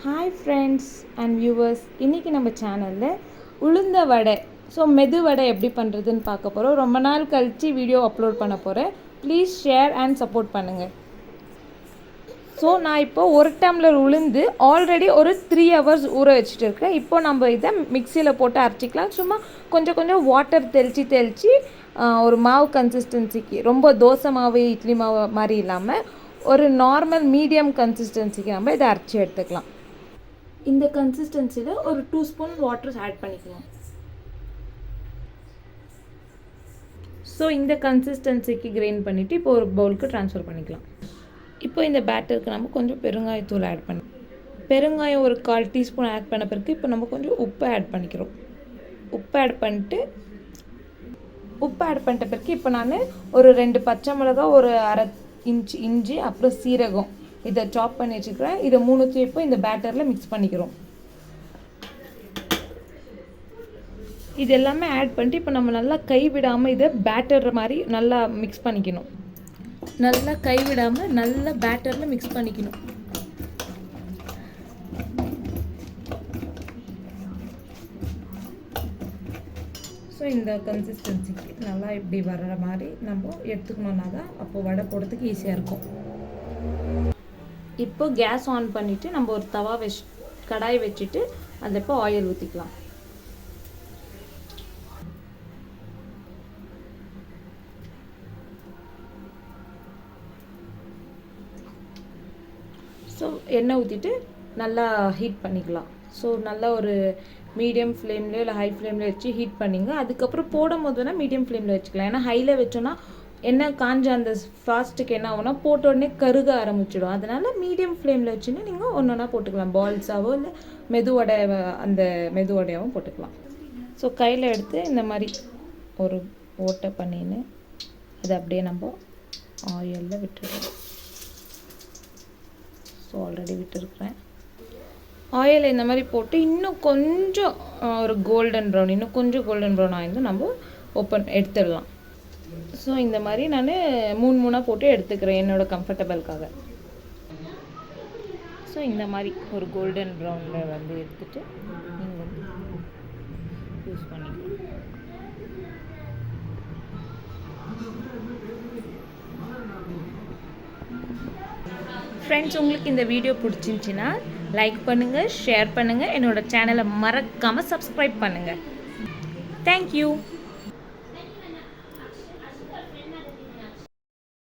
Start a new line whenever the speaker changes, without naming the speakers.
Hi friends and viewers, இன்றைக்கி நம்ம சேனலில் உளுந்த வடை மெது வடை எப்படி பண்ணுறதுன்னு பார்க்க போகிறோம். ரொம்ப நாள் கழித்து வீடியோ அப்லோட் பண்ண போகிறேன். ப்ளீஸ் ஷேர் அண்ட் சப்போர்ட் பண்ணுங்கள். நான் இப்போது ஒரு டம்ளர் உளுந்து ஆல்ரெடி ஒரு 3 hours ஊற வச்சுட்டு இருக்கேன். இப்போ நம்ம இதை மிக்சியில் போட்டு அரைச்சிக்கலாம். சும்மா கொஞ்சம் வாட்டர் தெளித்து ஒரு மாவு கன்சிஸ்டன்சிக்கு, ரொம்ப தோசை மாவு இட்லி மாவு மாதிரி இல்லாமல் ஒரு நார்மல் மீடியம் கன்சிஸ்டன்சிக்கு நம்ம இதை அரைச்சி எடுத்துக்கலாம். இந்த கன்சிஸ்டன்சியில் ஒரு 2 ஸ்பூன் வாட்டர் ஆட் பண்ணிக்கலாம். இந்த கன்சிஸ்டன்சிக்கு கிரைண்ட் பண்ணிவிட்டு இப்போ ஒரு பவுலுக்கு ட்ரான்ஸ்ஃபர் பண்ணிக்கலாம். இப்போ இந்த பேட்டருக்கு நம்ம கொஞ்சம் பெருங்காயத்தூள் ஆட் பண்ணி, பெருங்காயம் ஒரு 1/4 டீஸ்பூன் ஆட் பண்ண பிறகு இப்போ நம்ம கொஞ்சம் உப்பு ஆட் பண்ணிக்கிறோம். உப்பு ஆட் பண்ணிட்ட பிறகு இப்போ நான் ஒரு 2 பச்சை மிளகா, ஒரு 1/2 இன்ச் இஞ்சி, அப்புறம் சீரகம் இதை சாப் பண்ணி வச்சுக்கிறேன். இதை 3 இப்போ இந்த பேட்டரில் மிக்ஸ் பண்ணிக்கிறோம். இது எல்லாமே ஆட் பண்ணிட்டு இப்போ நம்ம நல்லா கைவிடாமல் இதை பேட்டர் மாதிரி நல்லா மிக்ஸ் பண்ணிக்கணும். நல்லா கைவிடாமல் நல்லா பேட்டரில் மிக்ஸ் பண்ணிக்கணும். இந்த கன்சிஸ்டன்சிக்கு நல்லா இப்படி வர்ற மாதிரி நம்ம எடுத்துக்கணுன்னா தான் அப்போது வடை போடுறதுக்கு ஈஸியாக இருக்கும். இப்போ கேஸ் ஆன் பண்ணிவிட்டு நம்ம ஒரு கடாய் வச்சுட்டு அதில் இப்போ ஆயில் ஊற்றிக்கலாம். எண்ணெய் ஊற்றிட்டு நல்லா ஹீட் பண்ணிக்கலாம். நல்லா ஒரு மீடியம் ஃப்ளேம்லேயோ இல்லை ஹை ஃப்ளேம்லேயோ வச்சு ஹீட் பண்ணிங்க. அதுக்கப்புறம் போடும் போது வேணால் மீடியம் ஃப்ளேமில் வச்சுக்கலாம். ஏன்னா ஹையில் வச்சோன்னா எண்ணெய் காஞ்ச அந்த ஃபாஸ்ட்டுக்கு என்ன ஆகுனா போட்ட உடனே கருக ஆரம்பிச்சிடும். அதனால் மீடியம் ஃப்ளேமில் வச்சுன்னு நீங்கள் ஒன்றா போட்டுக்கலாம். பால்ஸாவோ இல்லை மெதுவடையாகவும் போட்டுக்கலாம். கையில் எடுத்து இந்த மாதிரி ஒரு ஓட்டை பண்ணின்னு அதை அப்படியே நம்ம ஆயிலில் விட்டுருக்கோம். ஆல்ரெடி விட்டுருக்குறேன். ஆயில் இந்த மாதிரி போட்டு இன்னும் கொஞ்சம் ஒரு கோல்டன் ப்ரௌன் ஆயிருந்து நம்ம எடுத்துடலாம். இந்த மாதிரி நான் 3 போட்டு எடுத்துக்கிறேன் என்னோட கம்ஃபர்டபுளுக்காக. இந்த மாதிரி ஒரு கோல்டன் ப்ரௌனில் வந்து எடுத்துகிட்டு நீங்கள் வந்து யூஸ் பண்ணிக்கலாம். ஃப்ரெண்ட்ஸ், உங்களுக்கு இந்த வீடியோ பிடிச்சிருந்துச்சின்னா லைக் பண்ணுங்கள், ஷேர் பண்ணுங்கள், என்னோடய சேனலை மறக்காமல் சப்ஸ்கிரைப் பண்ணுங்கள். தேங்க்யூ.